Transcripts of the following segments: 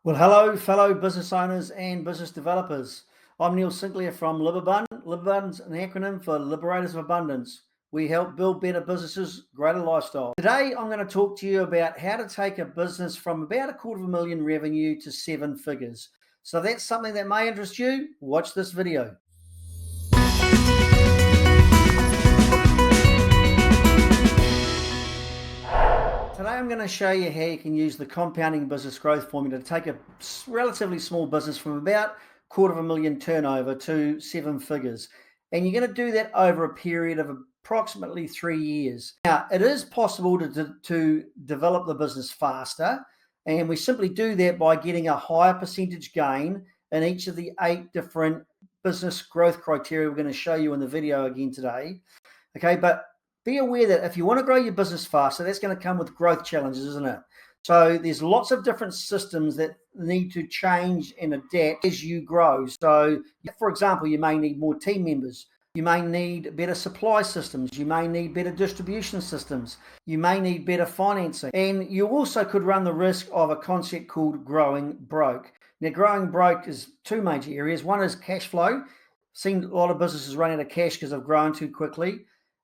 Well, hello, fellow business owners and business developers. I'm Neil Sinclair from LibAbundant. LibAbundant's an acronym for Liberators of Abundance. We help build better businesses, greater lifestyle. Today, I'm going to talk to you about how to take a business from about $250,000 revenue to 7 figures. So if that's something that may interest you, watch this video. Today I'm going to show you how you can use the compounding business growth formula to take a relatively small business from about $250,000 turnover to 7 figures. And you're going to do that over a period of approximately 3 years. Now, it is possible to develop the business faster, and we simply do that by getting a higher percentage gain in each of the 8 different business growth criteria we're going to show you in the video again today. Okay, but be aware that if you want to grow your business faster, that's going to come with growth challenges, isn't it? So there's lots of different systems that need to change and adapt as you grow. So, for example, you may need more team members. You may need better supply systems. You may need better distribution systems. You may need better financing. And you also could run the risk of a concept called growing broke. Now, growing broke is 2 major areas. One is cash flow. Seen a lot of businesses run out of cash because they've grown too quickly.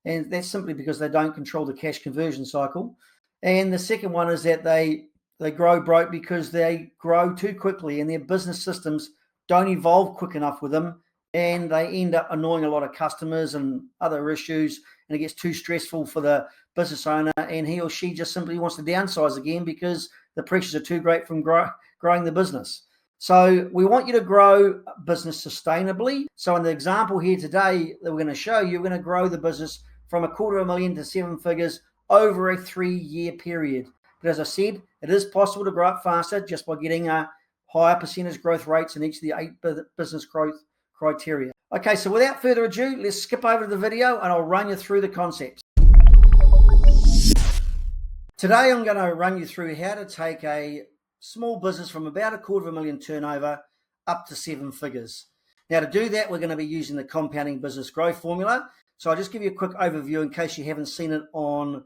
And that's simply because they don't control the cash conversion cycle. And the second one is that they grow broke because they grow too quickly and their business systems don't evolve quick enough with them, and they end up annoying a lot of customers and other issues, and it gets too stressful for the business owner, and he or she just simply wants to downsize again because the pressures are too great from growing the business. So we want you to grow business sustainably. So in the example here today that we're going to show you, we're going to grow the business from $250,000 to 7 figures over a 3-year period. But as I said, it is possible to grow up faster just by getting a higher percentage growth rates in each of the 8 business growth criteria. Okay, so without further ado, let's skip over to the video and I'll run you through the concepts. Today, I'm going to run you through how to take a small business from about $250,000 turnover up to 7 figures. Now, to do that, we're going to be using the compounding business growth formula. So I'll just give you a quick overview in case you haven't seen it on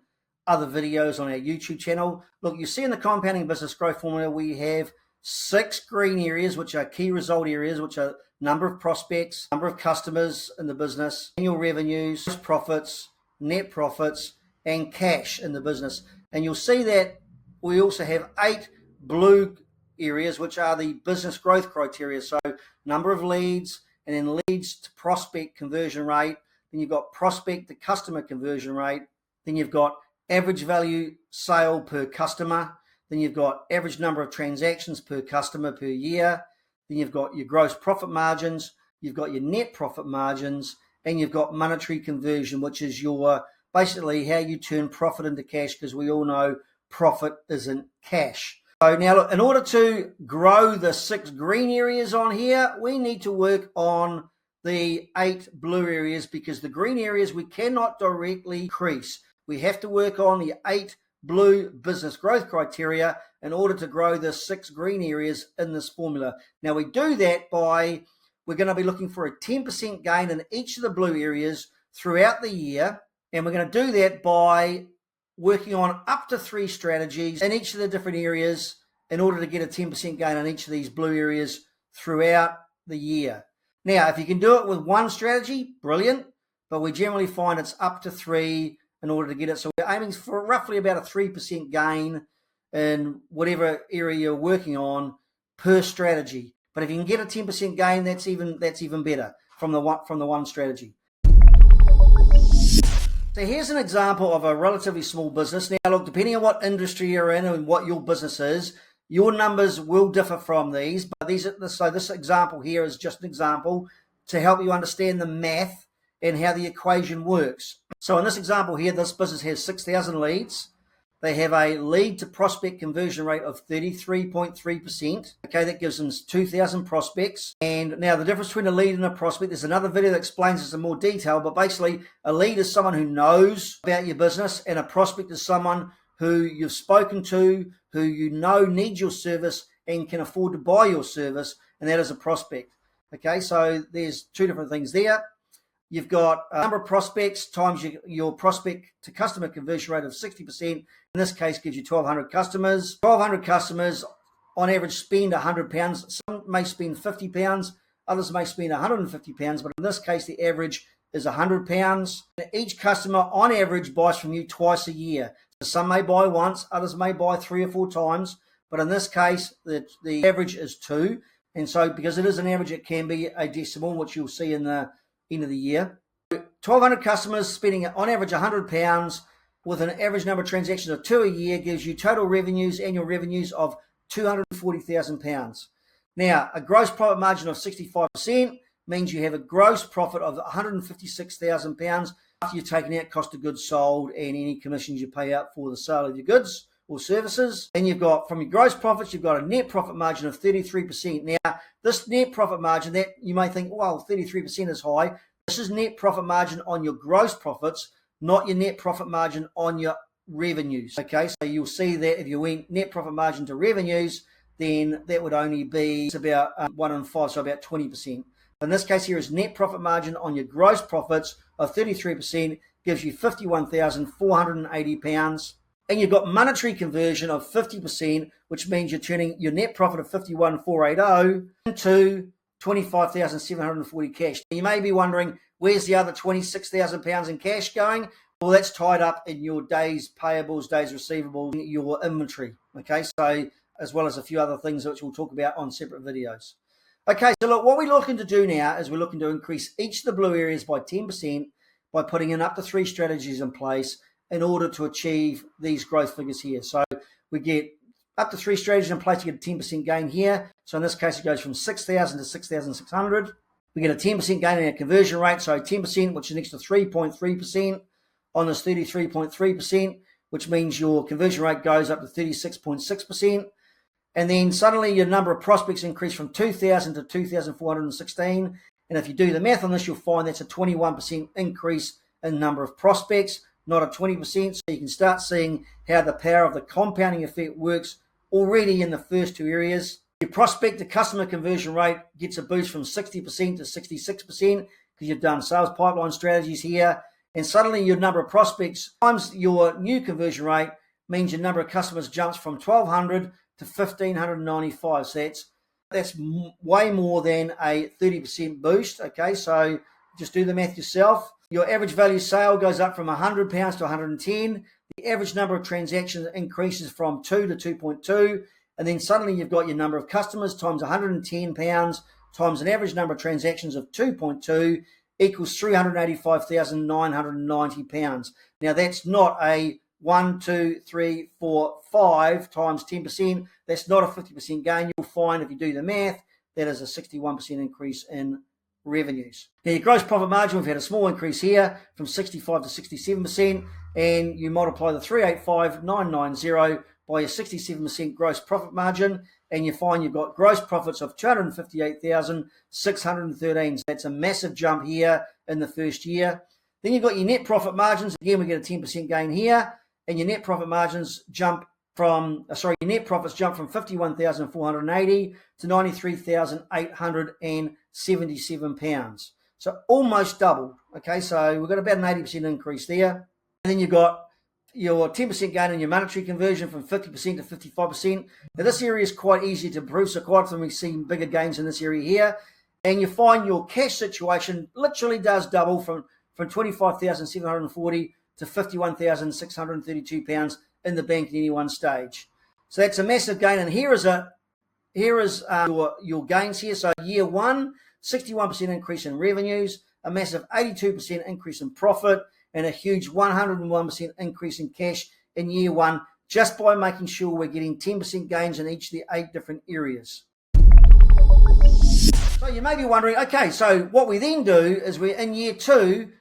other videos on our YouTube channel. Look, you see in the compounding business growth formula, we have 6 green areas, which are key result areas, which are number of prospects, number of customers in the business, annual revenues, profits, net profits, and cash in the business. And you'll see that we also have 8 blue areas, which are the business growth criteria. So number of leads, and then leads to prospect conversion rate. Then you've got prospect to customer conversion rate. Then you've got average value sale per customer. Then you've got average number of transactions per customer per year. Then you've got your gross profit margins. You've got your net profit margins, and you've got monetary conversion, which is your basically how you turn profit into cash, because we all know profit isn't cash. So now, look, in order to grow the 6 green areas on here, we need to work on the 8 blue areas, because the green areas we cannot directly increase. We have to work on the 8 blue business growth criteria in order to grow the 6 green areas in this formula. Now, we do that by, we're going to be looking for a 10% gain in each of the blue areas throughout the year. And we're going to do that by working on up to 3 strategies in each of the different areas in order to get a 10% gain on each of these blue areas throughout the year. Now, if you can do it with 1 strategy, brilliant, but we generally find it's up to 3 in order to get it. So we're aiming for roughly about a 3% gain in whatever area you're working on per strategy. But if you can get a 10% gain, that's even better from the 1 strategy. So here's an example of a relatively small business. Now, look, depending on what industry you're in and what your business is, your numbers will differ from these. But so this example here is just an example to help you understand the math and how the equation works. So in this example here, this business has 6,000 leads. They have a lead to prospect conversion rate of 33.3%. Okay, that gives them 2,000 prospects. And now the difference between a lead and a prospect, there's another video that explains this in more detail, but basically a lead is someone who knows about your business, and a prospect is someone who you've spoken to, who you know needs your service and can afford to buy your service, and that is a prospect. Okay, so there's 2 different things there. You've got a number of prospects times your prospect to customer conversion rate of 60%. In this case, gives you 1,200 customers. 1,200 customers on average spend £100. Some may spend £50, others may spend £150, but in this case, the average is £100. Each customer, on average, buys from you twice a year. So some may buy once, others may buy 3 or 4 times, but in this case, the average is 2. And so because it is an average, it can be a decimal, which you'll see in the end of the year. 1,200 customers spending on average £100 with an average number of transactions of 2 a year gives you total revenues, annual revenues of £240,000. Now, a gross profit margin of 65% means you have a gross profit of £156,000 after you've taken out cost of goods sold and any commissions you pay out for the sale of your goods or services. And you've got, from your gross profits, you've got a net profit margin of 33%. Now, this net profit margin, that you may think, well, 33% is high. This is net profit margin on your gross profits, not your net profit margin on your revenues. Okay, so you'll see that if you went net profit margin to revenues, then that would only be about 1 in 5, so about 20%. In this case here is net profit margin on your gross profits of 33%, gives you £51,480. And you've got monetary conversion of 50%, which means you're turning your net profit of £51,480 into £25,740 cash. You may be wondering, where's the other £26,000 in cash going? Well, that's tied up in your days payables, days receivables, your inventory. Okay, so as well as a few other things which we'll talk about on separate videos. Okay, so look, what we're looking to do now is we're looking to increase each of the blue areas by 10% by putting in up to 3 strategies in place in order to achieve these growth figures here. So we get up to 3 strategies in place to get a 10% gain here. So in this case, it goes from 6,000 to 6,600. We get a 10% gain in our conversion rate. So 10%, which is next to 3.3% on this 33.3%, which means your conversion rate goes up to 36.6%. And then suddenly your number of prospects increase from 2,000 to 2,416. And if you do the math on this, you'll find that's a 21% increase in number of prospects, not a 20%. So you can start seeing how the power of the compounding effect works already in the first 2 areas. Your prospect to customer conversion rate gets a boost from 60% to 66% because you've done sales pipeline strategies here. And suddenly your number of prospects times your new conversion rate means your number of customers jumps from 1,200 to 1,595. So that's way more than a 30% boost. Okay, so just do the math yourself. Your average value sale goes up from £100 to 110. The average number of transactions increases from 2 to 2.2. And then suddenly you've got your number of customers times £110 times an average number of transactions of 2.2 equals £385,990. Now that's not a 1, 2, 3, 4, 5 times 10%. That's not a 50% gain. You'll find if you do the math, that is a 61% increase in revenues. Now your gross profit margin, we've had a small increase here from 65 to 67%, and you multiply the 385,990 by your 67% gross profit margin, and you find you've got gross profits of 258,613. So that's a massive jump here in the first year. Then you've got your net profit margins. Again, we get a 10% gain here, and your net profit margins jump from, your net profits jump from 51,480 to 93,877 pounds. So almost doubled. Okay, so we've got about an 80% increase there. And then you've got your 10% gain in your monetary conversion from 50% to 55%. Now this area is quite easy to improve, so quite often we see bigger gains in this area here. And you find your cash situation literally does double from 25,740 to 51,632 pounds in the bank at any one stage. So that's a massive gain. And here is your gains here. So year 1, 61% increase in revenues, a massive 82% increase in profit, and a huge 101% increase in cash in year 1, just by making sure we're getting 10% gains in each of the 8 different areas. So you may be wondering, okay, so what we then do is in year 2,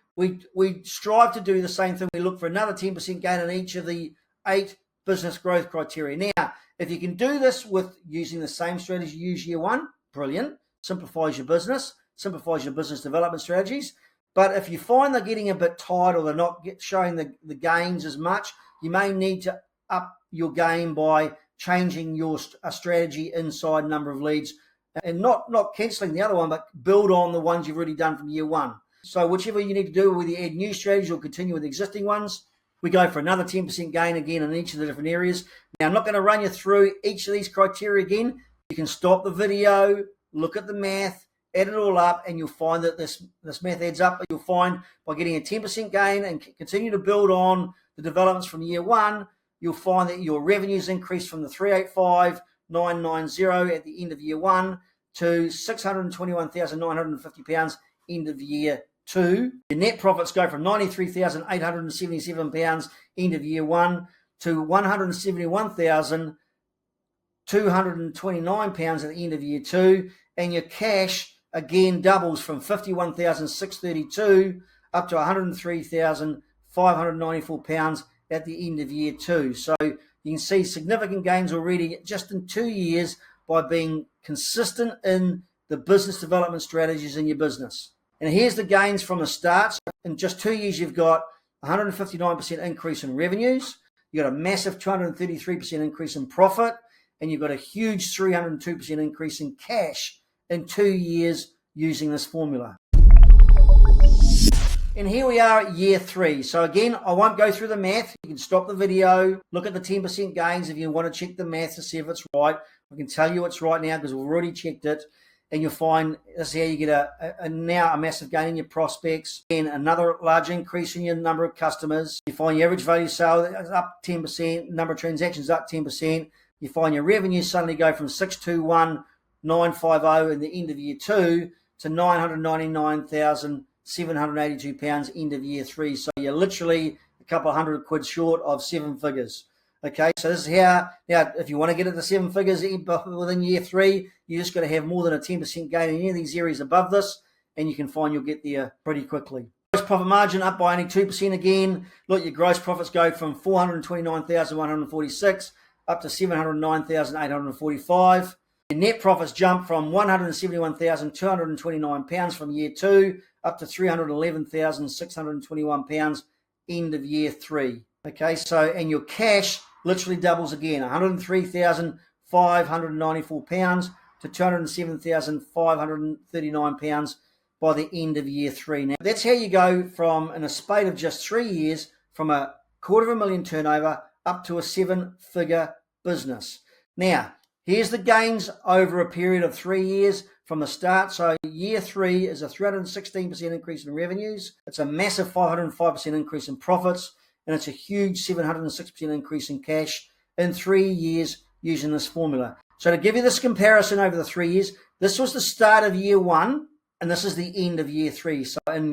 we strive to do the same thing. We look for another 10% gain in each of the 8 business growth criteria. Now, if you can do this with using the same strategy you use year 1, brilliant. Simplifies your business development strategies. But if you find they're getting a bit tired or they're not showing the gains as much, you may need to up your game by changing your strategy inside number of leads and not cancelling the other one, but build on the ones you've already done from year 1. So whichever you need to do, whether you add new strategies or continue with existing ones, We go for another 10% gain again in each of the different areas. Now, I'm not going to run you through each of these criteria again. You can stop the video, look at the math, add it all up, and you'll find that this math adds up. You'll find by getting a 10% gain and continue to build on the developments from year one, you'll find that your revenues increase from the 385,990 at the end of year one to £621,950 end of year two. Your net profits go from £93,877 end of year one to £171,229 at the end of year two, and your cash again doubles from £51,632 up to £103,594 at the end of year two. So you can see significant gains already just in 2 years by being consistent in the business development strategies in your business. And here's the gains from the start. So in just 2 years, you've got 159% increase in revenues. You've got a massive 233% increase in profit, and you've got a huge 302% increase in cash in 2 years using this formula. And here we are at year three. So again, I won't go through the math. You can stop the video, look at the 10% gains if you want to check the math to see if it's right. I can tell you it's right now because we've already checked it. And you'll find this is how you get now a massive gain in your prospects and another large increase in your number of customers. You find your average value sale is up 10%, number of transactions up 10%. You find your revenue suddenly go from 621,950 in the end of year two to £999,782 end of year three. So you're literally a couple of hundred quid short of seven figures. Okay, so this is how, now, if you want to get it to seven figures within year three, you just got to have more than a 10% gain in any of these areas above this, and you can find you'll get there pretty quickly. Gross profit margin up by only 2% again. Look, your gross profits go from 429,146 up to 709,845. Your net profits jump from £171,229 from year two up to £311,621 end of year three. Okay, so, and your cash literally doubles again, £103,594 to £207,539 by the end of year three. Now, that's how you go from, in a spate of just 3 years, from a £250,000 turnover up to a seven-figure business. Now, here's the gains over a period of 3 years from the start. So year three is a 316% increase in revenues. It's a massive 505% increase in profits. And it's a huge 706% increase in cash in 3 years using this formula. So to give you this comparison over the 3 years, this was the start of year one, and this is the end of year three. So in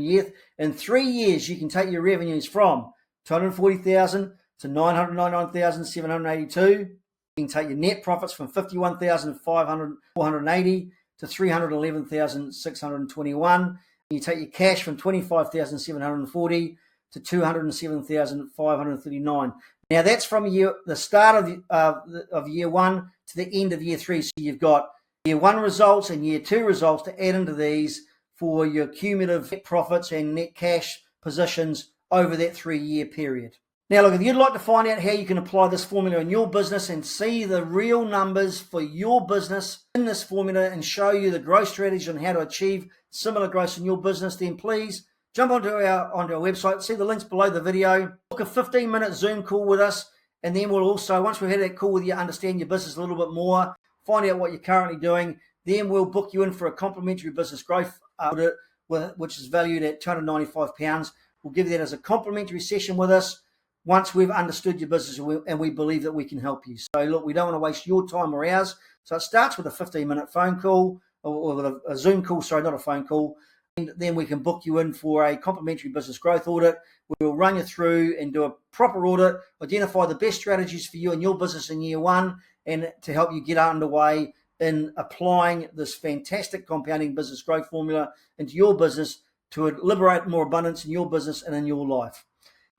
3 years, you can take your revenues from 240,000 to 999,782. You can take your net profits from 51,480 to 311,621. You take your cash from 25,740 to 207,539. Now that's from the start of year one to the end of year three. So you've got year one results and year two results to add into these for your cumulative net profits and net cash positions over that 3 year period. Now look, if you'd like to find out how you can apply this formula in your business and see the real numbers for your business in this formula and show you the growth strategy on how to achieve similar growth in your business, then please jump onto our website, see the links below the video, book a 15-minute Zoom call with us, and then we'll also, once we've had that call with you, understand your business a little bit more, find out what you're currently doing, then we'll book you in for a complimentary business growth audit, which is valued at £295. We'll give you that as a complimentary session with us once we've understood your business and we believe that we can help you. So look, we don't want to waste your time or ours. So it starts with a 15-minute phone call, or with a Zoom call, sorry, not a phone call. And then we can book you in for a complimentary business growth audit. We'll run you through and do a proper audit, identify the best strategies for you and your business in year one, and to help you get underway in applying this fantastic compounding business growth formula into your business to liberate more abundance in your business and in your life.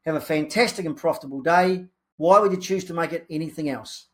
Have a fantastic and profitable day. Why would you choose to make it anything else?